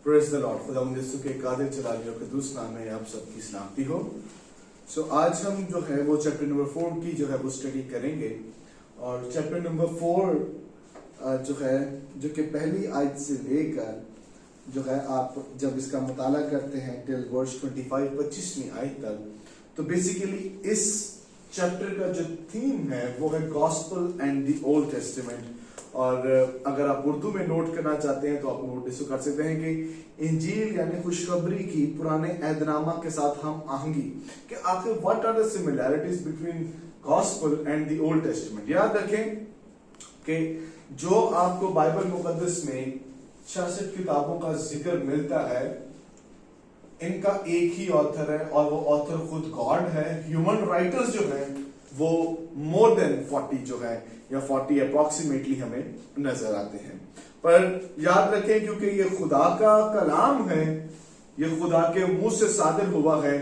Praise the Lord. खुदावंद यीशु के कादिर जलाली और कदूस नाम में आप सबकी सलामती हो। आज हम जो है वो चैप्टर नंबर 4 की जो है वो स्टडी करेंगे। और चैप्टर नंबर 4 जो है जो कि पहली आयत से लेकर जो है आप जब इसका मुताला करते हैं टिल वर्स 25-25वीं आयत तक, तो बेसिकली इस चैप्टर का जो थीम है वो है gospel and the Old testament. और अगर आप उर्दू में नोट करना चाहते हैं तो आप नोट इसको कर सकते हैं कि इंजील यानी खुशखबरी की पुराने ऐदनामा के साथ हम आहंगी कि आखिर what are the similarities between gospel and the Old Testament. याद रखें कि जो आपको बाइबल मुकद्दस में 66 किताबों का जिक्र मिलता है, इनका एक ही ऑथर है और वो ऑथर खुद गॉड है। ह्यूमन राइटर्स जो है वो मोर देन 40 जो है या 40 अप्रोक्सीमेटली हमें नजर आते हैं। पर याद रखें क्योंकि ये खुदा का कलाम है, ये खुदा के मुंह से सादिर हुआ है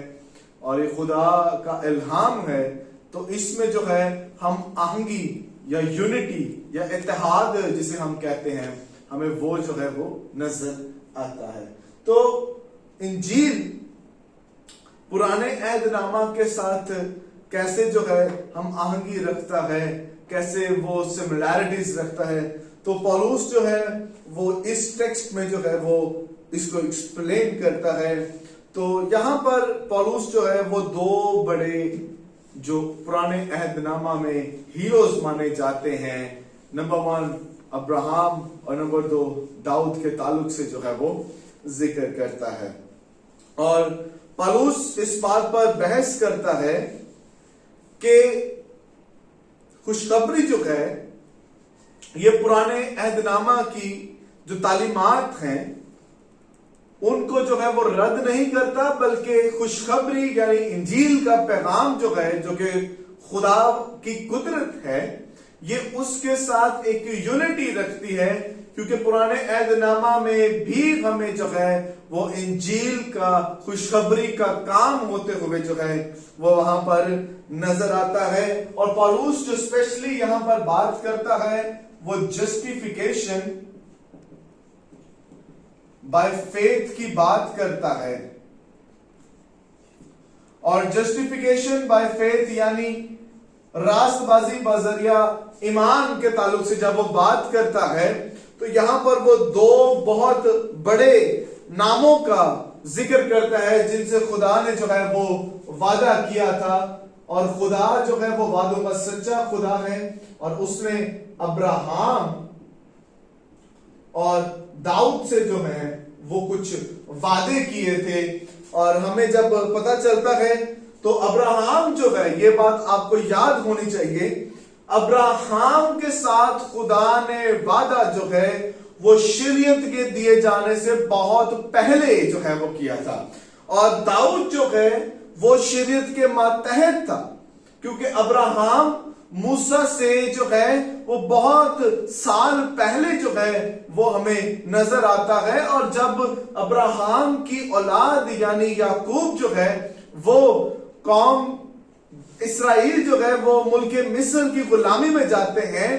और ये खुदा का इल्हाम है, तो इसमें जो है हम आहंगी या यूनिटी या इत्तेहाद जिसे हम कहते हैं, हमें वो जो है वो नजर आता है। तो इंजील पुराने ऐदनामा के साथ कैसे जो है हम आहंगी रखता है, कैसे वो सिमिलैरिटीज रखता है, तो पौलुस जो है वो इस टेक्स्ट में जो है वो इसको एक्सप्लेन करता है। तो यहां पर पौलुस जो है वो दो बड़े जो पुराने अहदनामा में हीरोज माने जाते हैं, नंबर 1 अब्राहम और नंबर 2 दाऊद के ताल्लुक से जो है वो जिक्र करता है। और पौलुस इस बात पर बहस करता है कि खुशखबरी जो है ये पुराने अहदनामा की जो तालीमात हैं उनको जो है वो रद्द नहीं करता, बल्कि खुशखबरी यानी इंजील का पैगाम जो है जो कि खुदा की कुदरत है, ये उसके साथ एक यूनिटी रखती है। क्योंकि पुराने ऐदनामा में भी हमें जो है वो इंजील का खुशखबरी का काम होते हुए जो है वो वहां पर नजर आता है। और पौलुस जो स्पेशली यहां पर बात करता है वो जस्टिफिकेशन बाय फेथ की बात करता है। और जस्टिफिकेशन बाय फेथ यानी रास्तबाजी बजरिया ईमान के ताल्लुक से जब वो बात करता है, तो यहां पर वो दो बहुत बड़े नामों का जिक्र करता है जिनसे खुदा ने जो है वो वादा किया था। और खुदा जो है वो वादों का सच्चा खुदा है और उसने अब्राहम और दाऊद से जो है वो कुछ वादे किए थे। और हमें जब पता चलता है तो अब्राहम जो है, ये बात आपको याद होनी चाहिए, अब्राहम के साथ खुदा ने वादा जो है वो शरीयत के दिए जाने से बहुत पहले जो है वो किया था। और दाऊद जो है वो शरीयत के मातहत था, क्योंकि अब्राहम मूसा से जो है वो बहुत साल पहले जो है वो हमें नजर आता है। और जब अब्राहम की औलाद यानी याकूब जो है वो कौम इसराइल जो है वो मुल्क मिस्र की गुलामी में जाते हैं,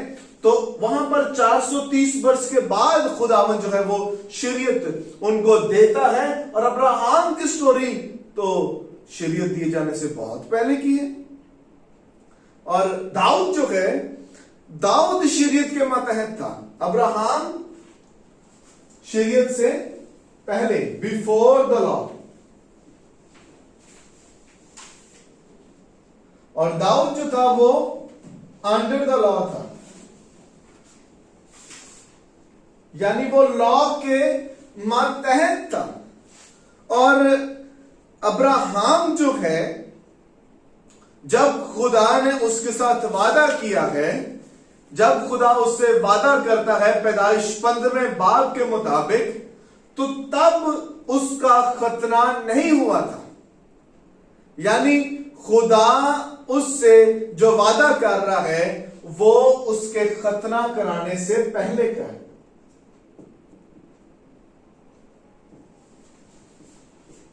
तो वहां पर 430 वर्ष के बाद खुदावन जो है वो शरीयत उनको देता है। और अब्राहम की स्टोरी तो शरीयत दिए जाने से बहुत पहले की है। और दाऊद जो है, दाऊद शरीयत के मातहत था, अब्राहम शरीयत से पहले, बिफोर द लॉ। और दाऊद जो था वो अंडर द लॉ था, यानी वो लॉ के मातहत था। और अब्राहम जो है, जब खुदा ने उसके साथ वादा किया है, जब खुदा उससे वादा करता है पैदाइश 15वें बाब के मुताबिक, तो तब उसका खतना नहीं हुआ था। यानी खुदा उससे जो वादा कर रहा है वो उसके खतना कराने से पहले का है।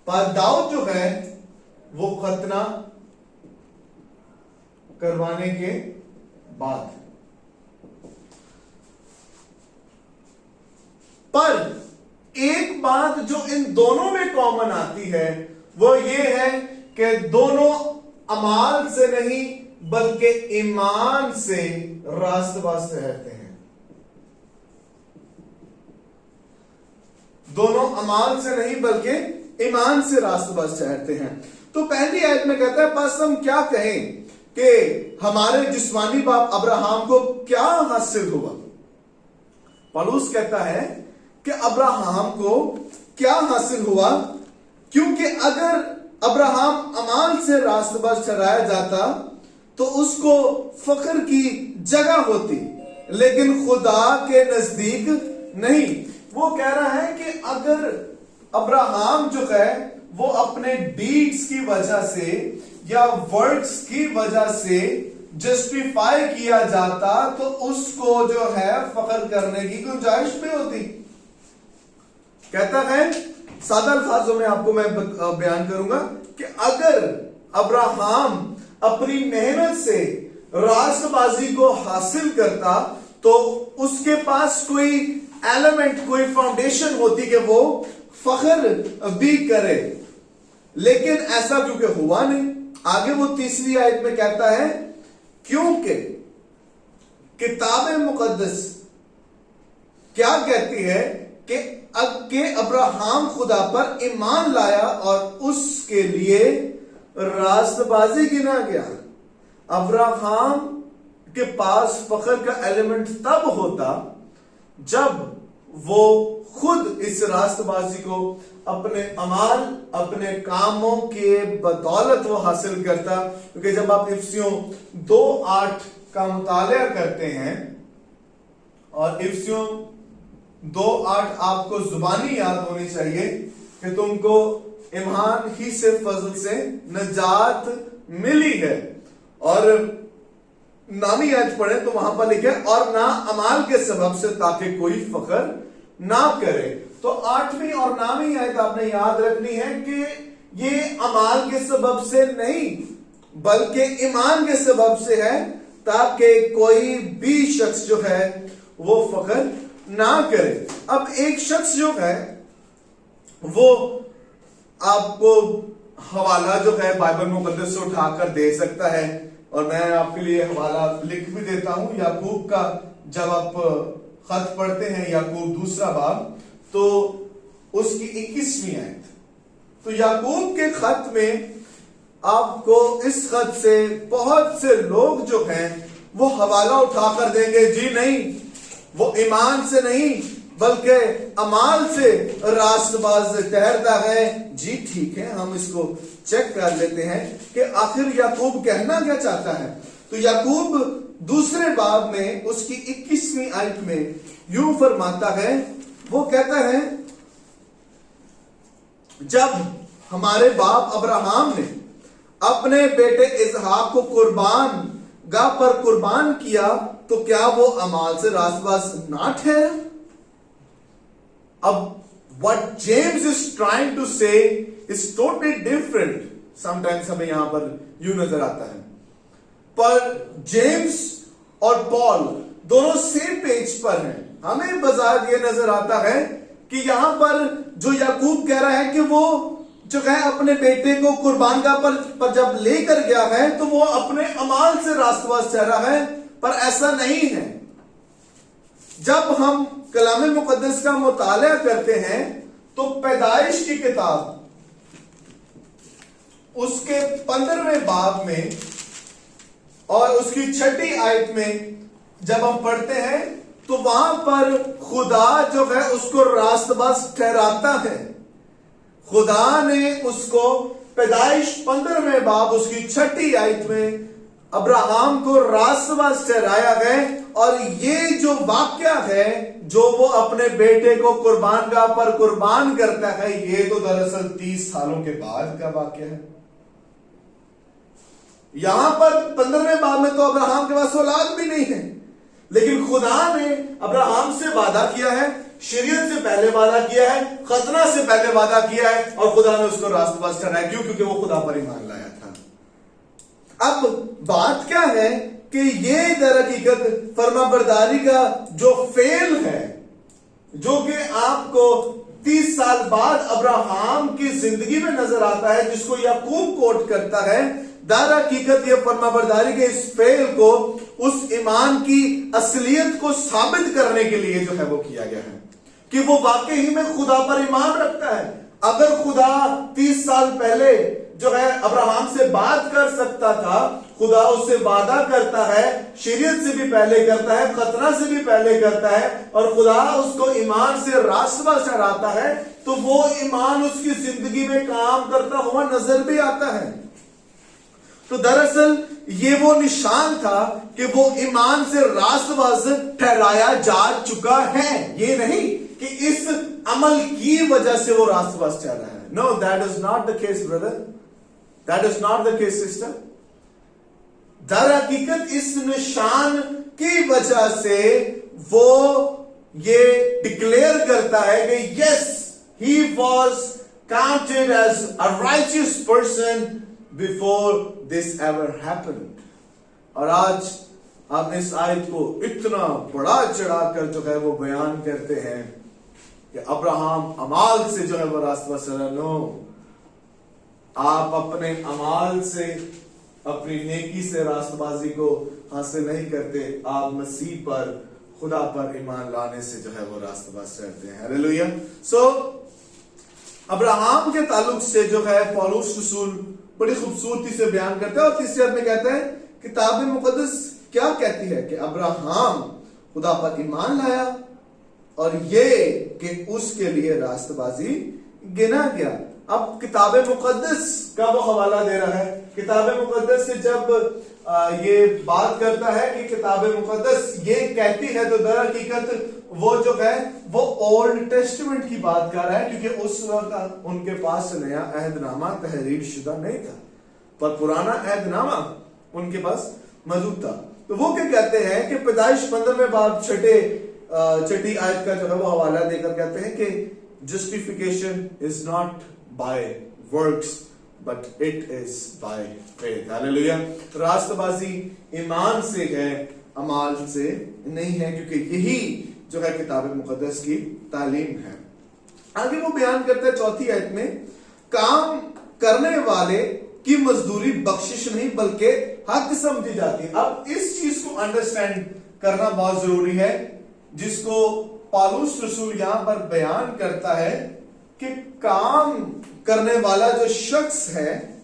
पर दाऊद जो है वो खतना करवाने के बाद। पर एक बात जो इन दोनों में कॉमन आती है वो ये है कि दोनों अमाल से नहीं बल्कि ईमान से रास्तबाज ठहरते हैं। दोनों अमाल से नहीं बल्कि ईमान से रास्तबाज ठहरते हैं। तो पहली आयत में कहता है बस हम क्या कहें कि हमारे जिस्मानी बाप अब्राहम को क्या हासिल हुआ। पौलुस कहता है कि अब्राहम को क्या हासिल हुआ, क्योंकि अगर अब्राहम अमाल से रास्तबाज ठहराया जाता तो उसको फख्र की जगह होती, लेकिन खुदा के नजदीक नहीं। वो कह रहा है कि अगर अब्राहम जो है वो अपने डीड्स की वजह से या वर्क्स की वजह से जस्टिफाई किया जाता तो उसको जो है फख्र करने की गुंजाइश भी होती। कहता है, सादा अल्फाजों में आपको मैं बयान करूंगा कि अगर अब्राहम अपनी मेहनत से रास्तबाजी को हासिल करता तो उसके पास कोई एलिमेंट, कोई फाउंडेशन होती कि वो फख्र भी करे, लेकिन ऐसा क्योंकि हुआ नहीं। आगे वो तीसरी आयत में कहता है क्योंकि किताब मुकद्दस क्या कहती है कि अब्राहम खुदा पर ईमान लाया और उसके लिए रास्तबाजी गिना गया। अब्राहम के पास फख्र का एलिमेंट तब होता जब वो खुद इस रास्तबाजी को अपने अमाल, अपने कामों के बदौलत वो हासिल करता। क्योंकि जब आप इफ्सियों 2:8 का मुताला करते हैं, और इफ्सियों 2:8 आपको जुबानी याद होनी चाहिए कि तुमको ईमान ही से फजल से नजात मिली है, और नामी आयत पढ़े तो वहां पर लिखे और ना अमाल के सबब से ताकि कोई फख्र ना करे। तो 8वीं और 9वीं आयत आपने याद रखनी है कि ये अमाल के सबब से नहीं बल्कि ईमान के सबब से है, ताकि कोई भी शख्स जो है वो फख्र ना करे। अब एक शख्स जो है वो आपको हवाला जो है बाइबल मुकद्दस से उठाकर दे सकता है, और मैं आपके लिए हवाला लिख भी देता हूं। याकूब का जब आप खत पढ़ते हैं, याकूब 2 बाब, तो उसकी 21वीं आयत, तो याकूब के खत में आपको इस खत से बहुत से लोग जो हैं वो हवाला उठाकर देंगे, जी नहीं, वो ईमान से नहीं बल्कि अमाल से रास्तबाज ठहरता है। जी ठीक है, हम इसको चेक कर लेते हैं कि आखिर याकूब कहना क्या चाहता है। तो याकूब 2 बाब में उसकी 21वीं आयत में यूं फरमाता है, वो कहता है जब हमारे बाप अब्राहम ने अपने बेटे इसहाक को कुर्बान गाह पर कुर्बान किया तो क्या वो अमाल से रास्तबाज ना ठहरा। अब what James is trying to say is totally different. Sometimes हमें यहां पर यूं नजर आता है, पर जेम्स और पॉल दोनों सेम पेज पर हैं। हमें बाजार ये नजर आता है कि यहां पर जो याकूब कह रहा है कि वो जो है अपने बेटे को कुर्बानगाह पर जब लेकर गया है तो वो अपने अमाल से रास्तबाज ठहरा है, पर ऐसा नहीं है। जब हम कलाम मुकद्दस का मुताला करते हैं तो पैदाइश की किताब उसके 15वें बाब में और उसकी 6ठी आयत में जब हम पढ़ते हैं तो वहां पर खुदा जो है उसको रास्तबाज ठहराता है। खुदा ने उसको पैदाइश 15वें बाब उसकी 6ठी आयत में अब्राहम को रास्तबाज ठहराया है, और ये जो वाक्य है जो वो अपने बेटे को कुर्बानगाह पर कुर्बान करता है, ये तो दरअसल 30 सालों के बाद का वाक्य है। यहां पर 15वें बाब में तो अब्राहम के पास औलाद भी नहीं है, लेकिन खुदा ने अब्राहम से वादा किया है, शरीयत से पहले वादा किया है, खतना से पहले वादा किया है, और खुदा ने उसको रास्तबाज ठहराया। क्यों? क्योंकि वो खुदा पर ईमान लाया था। अब बात क्या है कि ये दर हकीकत फर्माबरदारी का जो फेल है, जो कि आपको 30 साल बाद अब्राहम की जिंदगी में नजर आता है, जिसको याकूब कोट करता है। दर हकीकत ये फर्माबरदारी के इस फेल को, उस ईमान की असलियत को साबित करने के लिए जो है वो किया गया है कि वो वाकई ही में खुदा पर ईमान रखता है। अगर खुदा 30 साल पहले जो है अब्राहम से बात कर सकता था, खुदा उससे वादा करता है, शरीयत से भी पहले करता है, खतना से भी पहले करता है, और खुदा उसको ईमान से रास्ता चढ़ाता है, तो वो ईमान उसकी जिंदगी में काम करता हुआ नजर भी आता है। तो दरअसल ये वो निशान था कि वो ईमान से रास्तबाज ठहराया जा चुका है। ये नहीं कि इस अमल की वजह से वो रास्तबाज ठहरा है। No, that is not the case brother, that is not the case sister. दर हकीकत इस निशान की वजह से वो ये डिक्लेयर करता है कि yes, he was counted as a righteous person before this ever happened. और आज हम इस आयत को इतना बड़ा चढ़ाकर जो है वो बयान करते हैं कि अब्राहम अमाल से जो है वो रास्ता चला। नो, आप अपने अमाल से, अपनी नेकी से रास्तबाजी को हासिल नहीं करते, आप मसीह पर, खुदा पर ईमान लाने से जो है वो रास्तबाज करते हैं। हालेलुया। सो अब्राहम के ताल्लुक से जो है पौलुस रसूल बड़ी खूबसूरती से बयान करता है, और तीसरे अध्याय में कहता है किताब मुकद्दस क्या कहती है कि अब्राहम खुदा पर ईमान लाया और ये कि उसके लिए रास्तबाजी गिना गया। अब किताब मुकद्दस का वो हवाला दे रहा है। किताब मुकद्दस से जब ये बात करता है कि किताब मुकद्दस ये कहती है, तो दर हकीकत वो जो है वो ओल्ड टेस्टमेंट की बात कर रहा है, क्योंकि उस वक्त उनके पास नया अहदनामा तहरीर शुदा नहीं था, पर पुराना अहदनामा उनके पास मौजूद था। तो वो क्या कहते हैं कि पैदाइश 15वें बाब छठी आयत का जो है वो हवाला देकर कहते हैं कि justification is not by works but it is by faith. Hallelujah. रास्तबाजी ईमान से है, अमाल से नहीं है, क्योंकि यही जो है किताब मुकद्दस की तालीम है। आगे वो बयान करता है चौथी आयत में, काम करने वाले की मजदूरी बख्शिश नहीं बल्कि हक समझी जाती है। अब इस चीज को अंडरस्टैंड करना बहुत जरूरी है, जिसको पौलुस रसूल यहां पर बयान करता है कि काम करने वाला जो शख्स है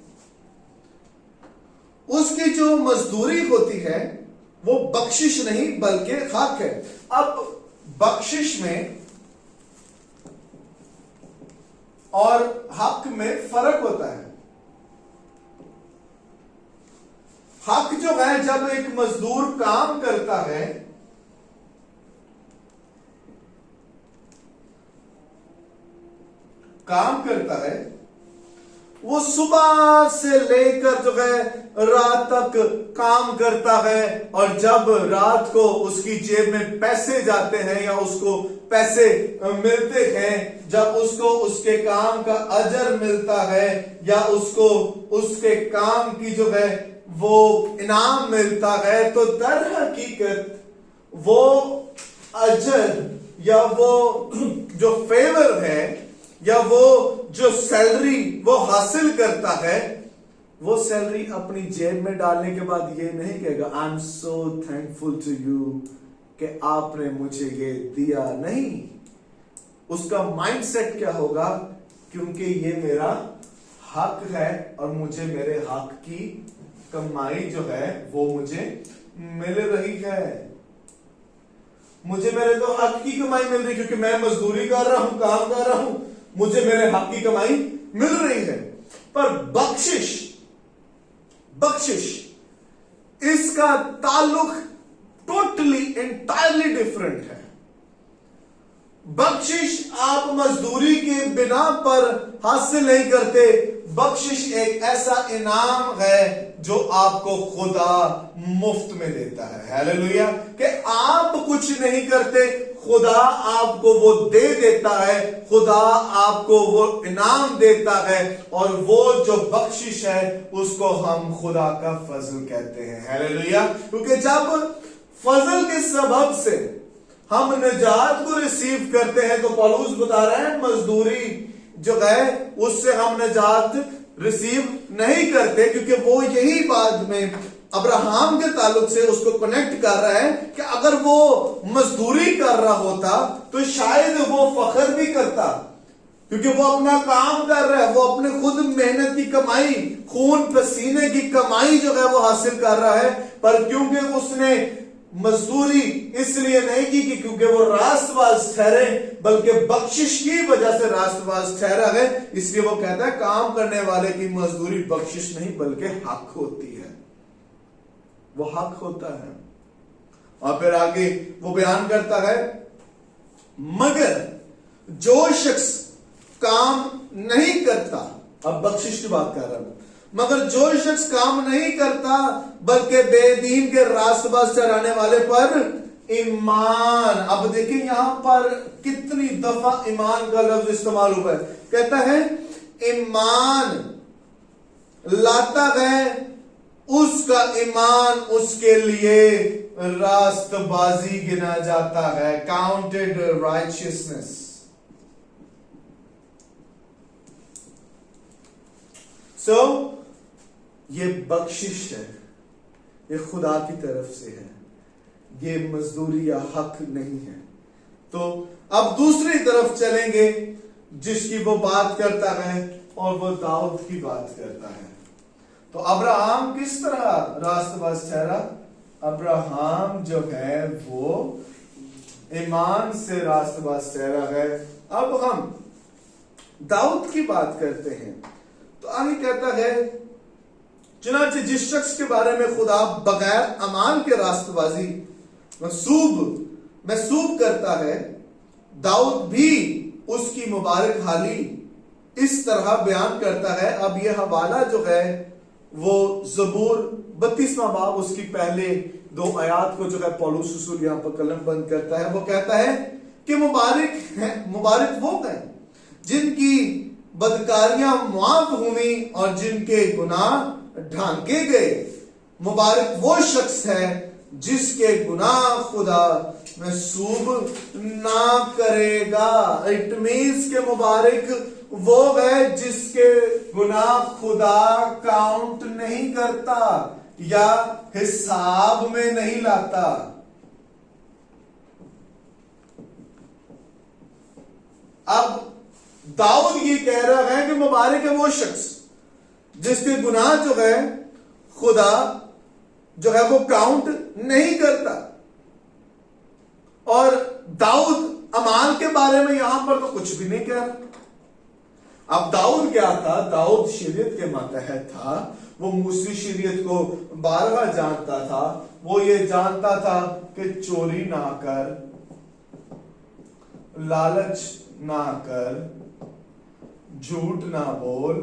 उसकी जो मजदूरी होती है वो बख्शिश नहीं बल्कि हक है। अब बख्शिश में और हक में फर्क होता है। हक जो है, जब एक मजदूर काम करता है, वो सुबह से लेकर जो है रात तक काम करता है, और जब रात को उसकी जेब में पैसे जाते हैं या उसको पैसे मिलते हैं, जब उसको उसके काम का अजर मिलता है या उसको उसके काम की जो है वो इनाम मिलता है, तो दर हकीकत वो अजर या वो जो फेवर है या वो जो सैलरी वो हासिल करता है, वो सैलरी अपनी जेब में डालने के बाद ये नहीं कहेगा I am so thankful to you कि आपने मुझे ये दिया। नहीं, उसका माइंडसेट क्या होगा, क्योंकि ये मेरा हक है और मुझे मेरे हक की कमाई जो है वो मुझे मिल रही है। मुझे मेरे तो हक की कमाई मिल रही, क्योंकि मैं मजदूरी कर रहा हूं, काम कर रहा हूं, मुझे मेरे हक की कमाई मिल रही है। पर बख्शिश इसका ताल्लुक टोटली एंटायरली डिफरेंट है। बख्शिश आप मजदूरी के बिना पर हासिल नहीं करते। बख्शिश एक ऐसा इनाम है जो आपको खुदा मुफ्त में देता है। हालेलुया। कि आप कुछ नहीं करते, खुदा आपको वो दे देता है, खुदा आपको वो इनाम देता है, और वो जो बख्शिश है उसको हम खुदा का फजल कहते हैं। हालेलुया। क्योंकि जब फजल के सबब से हम निजात को रिसीव करते हैं, तो पौलुस बता रहे हैं मजदूरी जो है उससे हम निजात रिसीव नहीं करते, क्योंकि वो यही बाद में अब्राहम के ताल्लुक से उसको कनेक्ट कर रहा है कि अगर वो मजदूरी कर रहा होता तो शायद वो फख्र भी करता, क्योंकि वो अपना काम कर रहा है, वो अपने खुद मेहनत की कमाई, खून पसीने की कमाई जो है वो हासिल कर रहा है। पर क्योंकि उसने मजदूरी इसलिए नहीं की कि क्योंकि वो रास्तबाज ठहरे, बल्कि बख्शिश की वजह से रास्तबाज ठहरा है, इसलिए वो कहता है काम करने वाले की मजदूरी बख्शिश नहीं बल्कि हक होती है, वो हक होता है। और फिर आगे वो बयान करता है, मगर जो शख्स काम नहीं करता, अब बख्शिश की बात कर रहा हूं, मगर जो शख्स काम नहीं करता बल्कि बेदीन के रास्तबाज चढ़ाने वाले पर ईमान। अब देखिए यहां पर कितनी दफा ईमान का लफ्ज इस्तेमाल हुआ है। कहता है ईमान लाता है, उसका ईमान उसके लिए रास्तबाजी गिना जाता है, काउंटेड राइचियसनेस। ये बख्शिश है, ये खुदा की तरफ से है, ये मजदूरी या हक नहीं है। तो अब दूसरी तरफ चलेंगे जिसकी वो बात करता है, और वो दाऊद की बात करता है। तो अब्राहम किस तरह रास्तबाज ठहरा? अब्राहम जो है वो ईमान से रास्तबाज ठहरा है। अब हम दाऊद की बात करते हैं, तो आगे कहता है, चुनांचे जिस शख्स के बारे में खुदा बगैर अमान के रास्तबाजी महसूब करता है, दाऊद भी उसकी मुबारक हाली इस तरह बयान करता है। अब यह हवाला जो है वो जबूर 32वां बाब उसकी पहले 2 आयात को जो है पौलुस रसूल यहां पर कलम बंद करता है। वो कहता है कि मुबारक वो हैं जिनकी बदकारियां मुआफ हुई और जिनके गुनाह ढांके गए। मुबारक वो शख्स है जिसके गुनाह खुदा महसूब ना करेगा। इट मीन्स के मुबारक वो है जिसके गुनाह खुदा काउंट नहीं करता या हिसाब में नहीं लाता। अब दाऊद ये कह रहा है कि मुबारक है वो शख्स जिसके गुनाह जो है खुदा जो है वो काउंट नहीं करता। और दाऊद अमाल के बारे में यहां पर तो कुछ भी नहीं कह रहा। अब दाऊद क्या था? दाऊद शरीयत के मातहत था, वो मूसी शरीयत को बारहा जानता था। वो ये जानता था कि चोरी ना कर, लालच ना कर, झूठ ना बोल,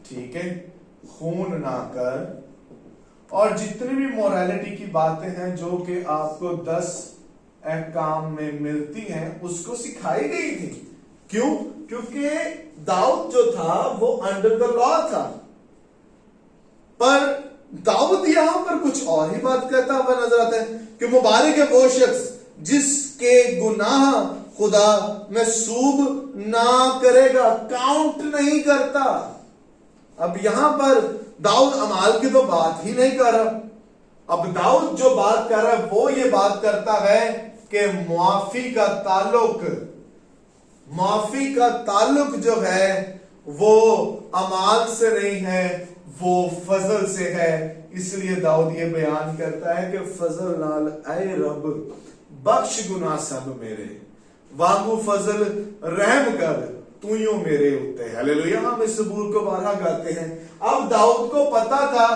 ठीक है, खून ना कर, और जितनी भी मोरालिटी की बातें हैं जो कि आपको 10 काम में मिलती हैं उसको सिखाई गई थी। क्यों? क्योंकि दाऊद जो था वो अंडर द लॉ था। पर दाऊद यहां पर कुछ और ही बात कहता हुआ नजर आता है कि मुबारक है वो शख्स जिसके गुनाह खुदा महसूब ना करेगा, काउंट नहीं करता। अब यहां पर दाऊद अमाल की तो बात ही नहीं कर रहा। अब दाऊद जो बात कर रहा है वो ये बात करता है कि मुआफी का ताल्लुक जो है वो अमाल से नहीं है, वो फजल से है। इसलिए दाऊद ये बयान करता है कि फजल नाल ऐ रब बख्श गुनाह सब मेरे, वांगू फजल रहम कर तू यूं मेरे उत्ते। हालेलुया। हम इस सबूर को बारहा गाते हैं। अब दाऊद को पता था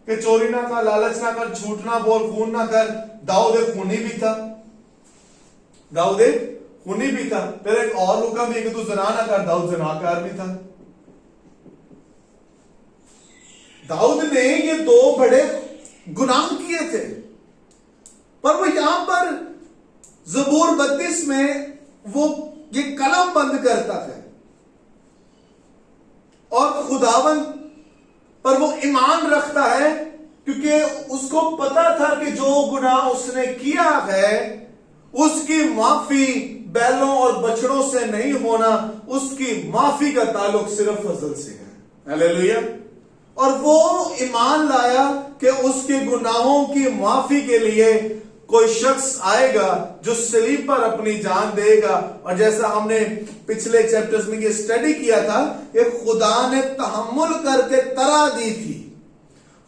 कि चोरी ना कर, लालच ना कर, झूठ ना बोल, खून ना कर। दाऊद एक खूनी भी था, दाऊद एक खूनी भी था। फिर एक और हुक्म भी कि तू ज़िना ना कर, दाऊद ज़िनाकार भी था। दाऊद ने ये 2 बड़े गुनाह किए थे। पर वो यहां पर ज़बूर 32 में वो ये कलम बंद करता है और खुदावन पर वो ईमान रखता है, क्योंकि उसको पता था कि जो जो गुनाह उसने किया है उसकी माफी बैलों और बछड़ों से नहीं होना, उसकी माफी का ताल्लुक सिर्फ फजल से है। हालेलुया। और वो ईमान लाया कि उसके गुनाहों की माफी के लिए कोई शख्स आएगा जो सलीब पर अपनी जान देगा। और जैसा हमने पिछले चैप्टर्स में ये स्टडी किया था कि खुदा ने तहम्मुल करके तरह दी थी,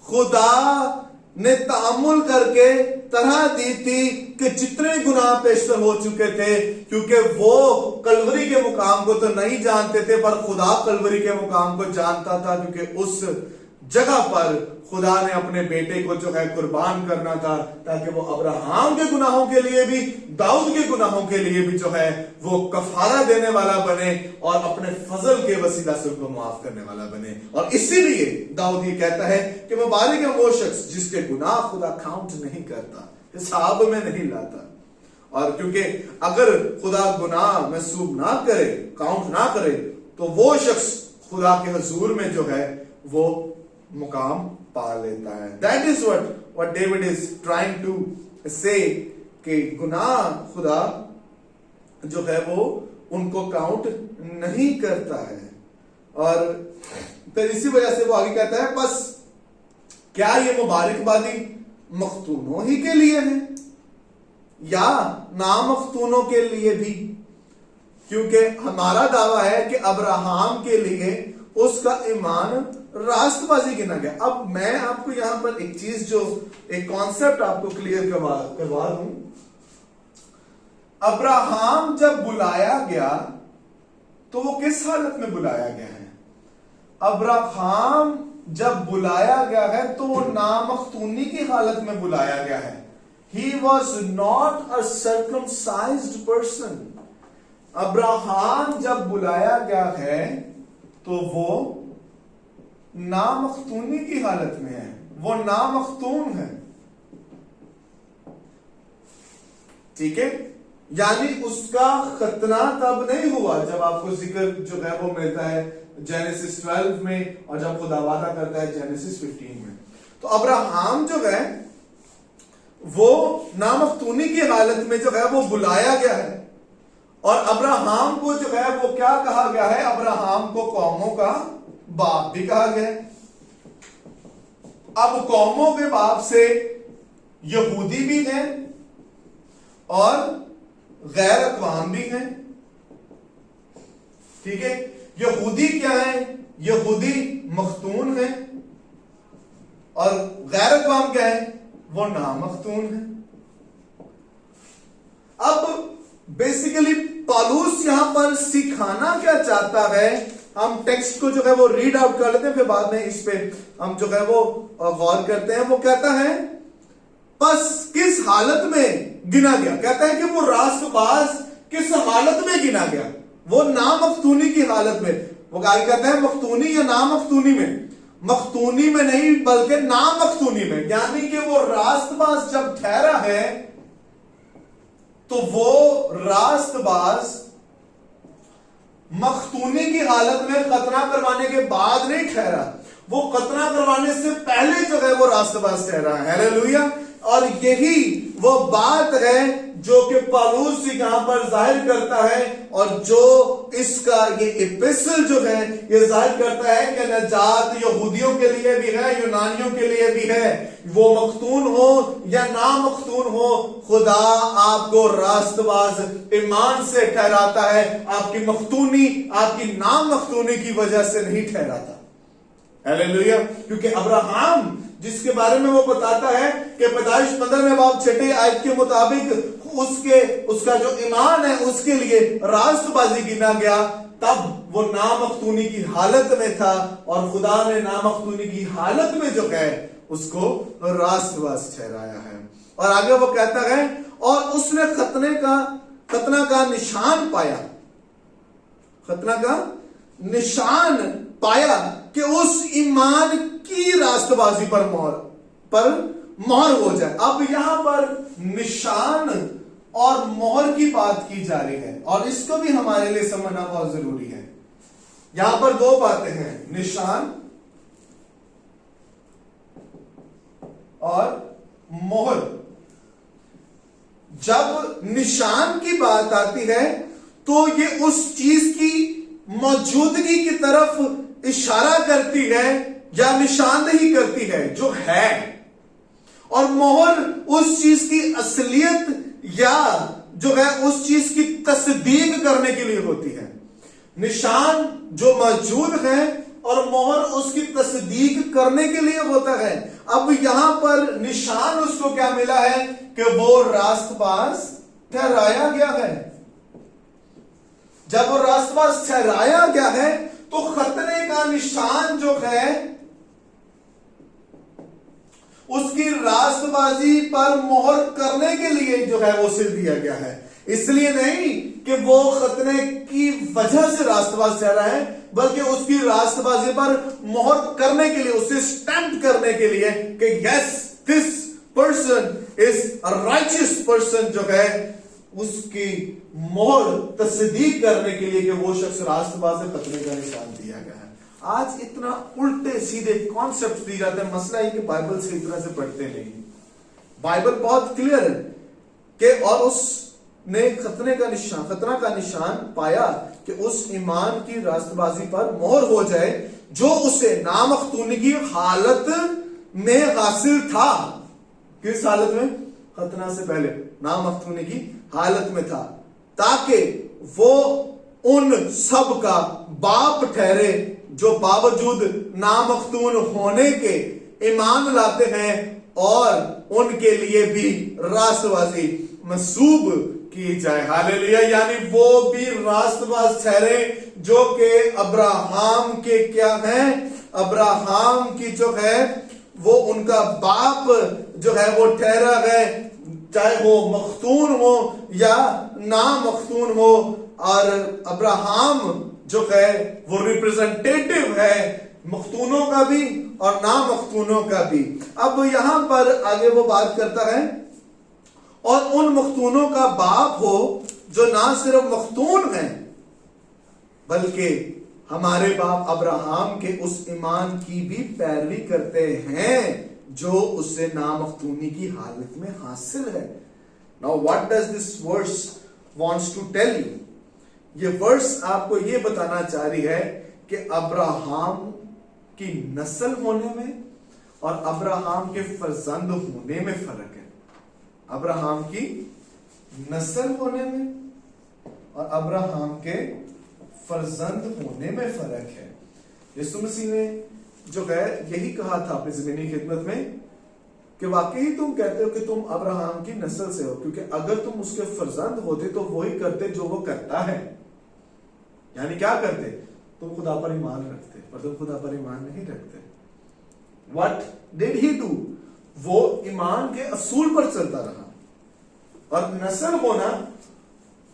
खुदा ने तहम्मुल करके तरह दी थी कि जितने गुनाह पेशतर हो चुके थे, क्योंकि वो कलवरी के मुकाम को तो नहीं जानते थे पर खुदा कलवरी के मुकाम को जानता था, क्योंकि उस जगह पर खुदा ने अपने बेटे को जो है कुर्बान करना था, ताकि वो अब्राहम के गुनाहों के लिए भी, दाऊद के गुनाहों के लिए भी जो है वो कफारा देने वाला बने और अपने फजल के वसीला से उनको माफ करने वाला बने। और इसीलिए दाऊद ये कहता है कि मुबारक है वो शख्स जिसके गुनाह खुदा काउंट नहीं करता, हिसाब में नहीं लाता। और क्योंकि अगर खुदा गुनाह महसूब ना करे, काउंट ना करे, तो वो शख्स खुदा के हुजूर में जो है वो मुकाम पा लेता है। That is what David is trying to say, कि गुनाह खुदा जो है वो उनको काउंट नहीं करता है। और फिर इसी वजह से वो आगे कहता है, बस क्या ये मुबारकबादी मख्तूनों ही के लिए है या नामख्तूनों के लिए भी? क्योंकि हमारा दावा है कि अब्राहम के लिए उसका ईमान रास्तबाजी गिना गया। अब मैं आपको यहां पर एक चीज, जो एक कॉन्सेप्ट आपको क्लियर करवा दूं। अब्राहम जब बुलाया गया तो वो किस हालत में बुलाया गया है? अब्राहम जब बुलाया गया है तो वो नामख्तूनी की हालत में बुलाया गया है। He was not a circumcised person. Abraham जब बुलाया गया है तो वो नामख्तूनी की हालत में है, वो नामख्तून है। ठीक है, यानी उसका खतना तब नहीं हुआ जब आपको जिक्र जो है वो मिलता है जेनेसिस 12 में, और जब खुदा वादा करता है जेनेसिस 15 में। तो अब्राहम जो है वो नामख्तूनी की हालत में जो है वो बुलाया गया है। और अब्राहम को जो है वो क्या कहा गया है? अब्राहम को कौमों का बाप भी कहा गया। अब कौमों के बाप से यहूदी भी हैं और गैर अक़वाम भी हैं। ठीक है, यहूदी क्या है? यहूदी मख्तून है, और गैर अक़वाम क्या है? वो नामख्तून है। अब बेसिकली पौलुस यहां पर सिखाना क्या चाहता है? हम टेक्स्ट को जो है वो रीड आउट कर लेते हैं, फिर बाद में इस पे हम जो है वो गौर करते हैं। वो कहता है, बस किस हालत में गिना गया? कहता है कि वो रास्तबाज किस हालत में गिना गया? वो नामख्तूनी की हालत में। वो क्या कहता है, मख्तूनी या नामख्तूनी में? मख्तूनी में नहीं बल्कि नामख्तूनी में। यानी कि वो रास्तबाज जब ठहरा है तो वो रास्तबाज मख्तूनी की हालत में खतना करवाने के बाद नहीं ठहरा, वो खतना करवाने से पहले जो है वो रास्तबाज ठहरा है। हालेलुया। और यही वो बात है जो कि पौलुस यहां पर जाहिर करता है, और जो इसका ये एपिस्टल जो है ये जाहिर करता है कि नजात यहूदियों के लिए भी है, यूनानियों के लिए भी है। वो मख्तून हो या ना मख्तून हो, खुदा आपको रास्तबाज ईमान से ठहराता है। आपकी मख्तूनी, आपकी नाम मख्तूनी की वजह से नहीं ठहराता। हालेलुया। क्योंकि अब्राहम जिसके बारे में वो बताता है कि पैदाइश 15वें बाब 6 आयत के मुताबिक उसका जो ईमान है उसके लिए रास्तबाजी गिना गया, तब वो नामख्तूनी की हालत में था, और खुदा ने नामख्तूनी की हालत में जो है उसको रास्तबाज ठहराया है। और आगे वो कहता है, और उसने खतना का निशान पाया, खतना का निशान पाया कि उस ईमान की रास्तबाजी पर मोहर हो जाए। अब यहां पर निशान और मोहर की बात की जा रही है, और इसको भी हमारे लिए समझना बहुत जरूरी है। यहां पर दो बातें हैं, निशान और मोहर। जब निशान की बात आती है तो ये उस चीज की मौजूदगी की तरफ इशारा करती है या निशानदेही करती है जो है, और मोहर उस चीज की असलियत या जो है उस चीज की तस्दीक करने के लिए होती है। निशान जो मौजूद है और मोहर उसकी तस्दीक करने के लिए होता है। अब यहां पर निशान उसको क्या मिला है कि वो रास्तबाज ठहराया गया है। जब वो रास्तबाज ठहराया गया है तो खतरे का निशान जो है उसकी रास्तबाजी पर मोहर करने के लिए जो है वो सिर दिया गया है। इसलिए नहीं कि वो खतरे की वजह से रास्तबाज ठहरा है, बल्कि उसकी रास्तबाजी पर मोहर करने के लिए, उसे स्टैंप करने के लिए कि yes this person is a righteous person, जो है उसकी मोहर तस्दीक करने के लिए कि वो शख्स रास्तबाज से खतरे का निशान दिया गया है। आज इतना उल्टे सीधे कॉन्सेप्ट दिए जाते हैं। मसला है कि बाइबल सही तरह से पढ़ते नहीं। बाइबल बहुत क्लियर है कि और उसने खतरा का निशान पाया कि उस ईमान की रास्तबाजी पर मोहर हो जाए जो उसे नामख्तूनी की हालत में हासिल था। किस हालत में? खतना से पहले नामख्तूनी की हालत में था, ताकि वो उन सब का बाप ठहरे जो बावजूद नामख्तून होने के ईमान लाते हैं और उनके लिए भी रास्तबाजी मंसूब की जाए। हालेलुया। यानी वो भी रास्तबाज ठहरे जो कि अब्राहम के क्या हैं, अब्राहम की जो है वो उनका बाप जो है वो ठहरा है, चाहे वो मख्तून हो या ना मख्तून हो। और अब्राहम जो है वो रिप्रेजेंटेटिव है मख्तूनों का भी और ना मख्तूनों का भी। अब यहां पर आगे वो बात करता है और उन मख्तूनों का बाप हो जो ना सिर्फ मख्तून है बल्कि हमारे बाप अब्राहम के उस ईमान की भी पैरवी करते हैं जो उससे नामख्तूनी की हालत में हासिल है। Now what does this verse wants to tell you? ये वर्स आपको ये बताना चाह रही है कि अब्राहम की नस्ल होने में और अब्राहम के फर्जंद होने में फर्क है। अब्राहम की नस्ल होने में और अब्राहम के फर्जंद होने में फर्क है। यीशु मसीह ने जो है यही कहा था अपनी ज़मीनी खिदमत में कि वाकई तुम कहते हो कि तुम अब्राहम की नस्ल से हो, क्योंकि अगर तुम उसके फर्जंद होते तो वही करते जो वो करता है। यानी क्या करते? तुम खुदा पर ईमान रखते, पर तुम खुदा पर ईमान नहीं रखते। What did he do? वो ईमान के असूल पर चलता रहा। और नस्ल होना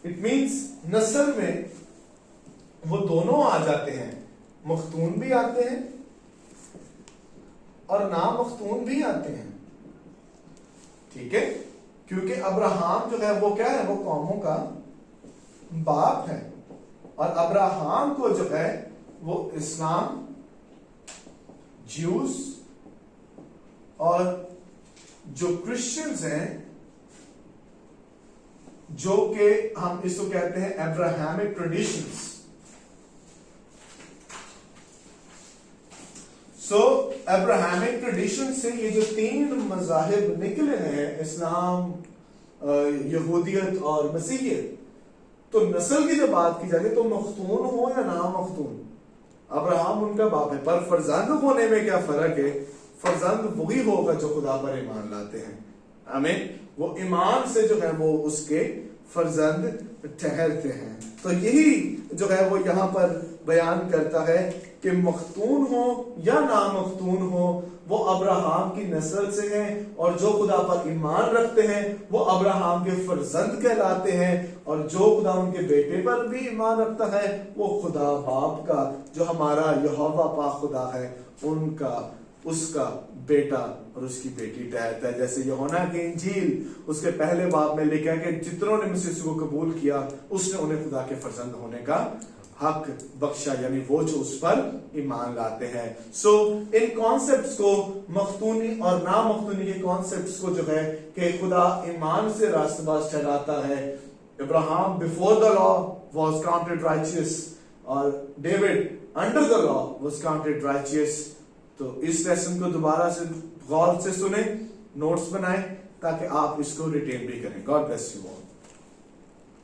इट मीन्स नस्ल में वो दोनों आ जाते हैं, मख्तून भी आते हैं और ना मख्तून भी आते हैं। ठीक है, क्योंकि अब्राहम जो है वो क्या है, वो कौमों का बाप है और अब्राहम को जो है वो इस्लाम, ज्यूज और जो क्रिश्चियंस हैं जो कि हम इसको कहते हैं अब्राहमिक ट्रेडिशंस। सो अब्राहमिक ट्रेडिशन से ये जो तीन मज़ाहिब निकले हैं, इस्लाम, यहूदियत और मसीहियत, तो नस्ल की जब बात की जाती है तो मख्तून हो या ना मख्तून, अब्राहम उनका बाप है। पर फर्जंद होने में क्या फर्क है? फर्जंद वही होगा जो खुदा पर ईमान लाते हैं। आमीन। वो ईमान से जो है वो उसके फर्जंद ठहरते हैं। तो यही जो है वो यहां पर बयान करता है कि मख्तून हो या ना मख्तून हो, वो अब्राहम की नस्ल से हैं और जो खुदा पर ईमान रखते हैं वो अब्राहम के फर्जंद कहलाते हैं। और जो खुदा उनके बेटे पर भी ईमान रखता है वो खुदा बाप का, जो हमारा यहोवा पाक खुदा है, उनका उसका बेटा और उसकी बेटी ठहरता है। जैसे यूहन्ना की इंजील उसके पहले बाब में लिखा है कि जितनों ने मसीह को कबूल किया उसने उन्हें खुदा के फर्जंद होने का हक बख्शा, यानी वो जो उस पर ईमान लाते हैं। सो इन कॉन्सेप्ट्स को, मख्तूनी और ना मख्तूनी के कॉन्सेप्ट्स को जो है कि खुदा ईमान से रास्तबाज ठहराता है। Abraham before the law was counted righteous और David under the law was counted righteous. तो इस लेसन को दोबारा से गौर से सुने, नोट्स बनाएं ताकि आप इसको रिटेन भी करें। God bless you all.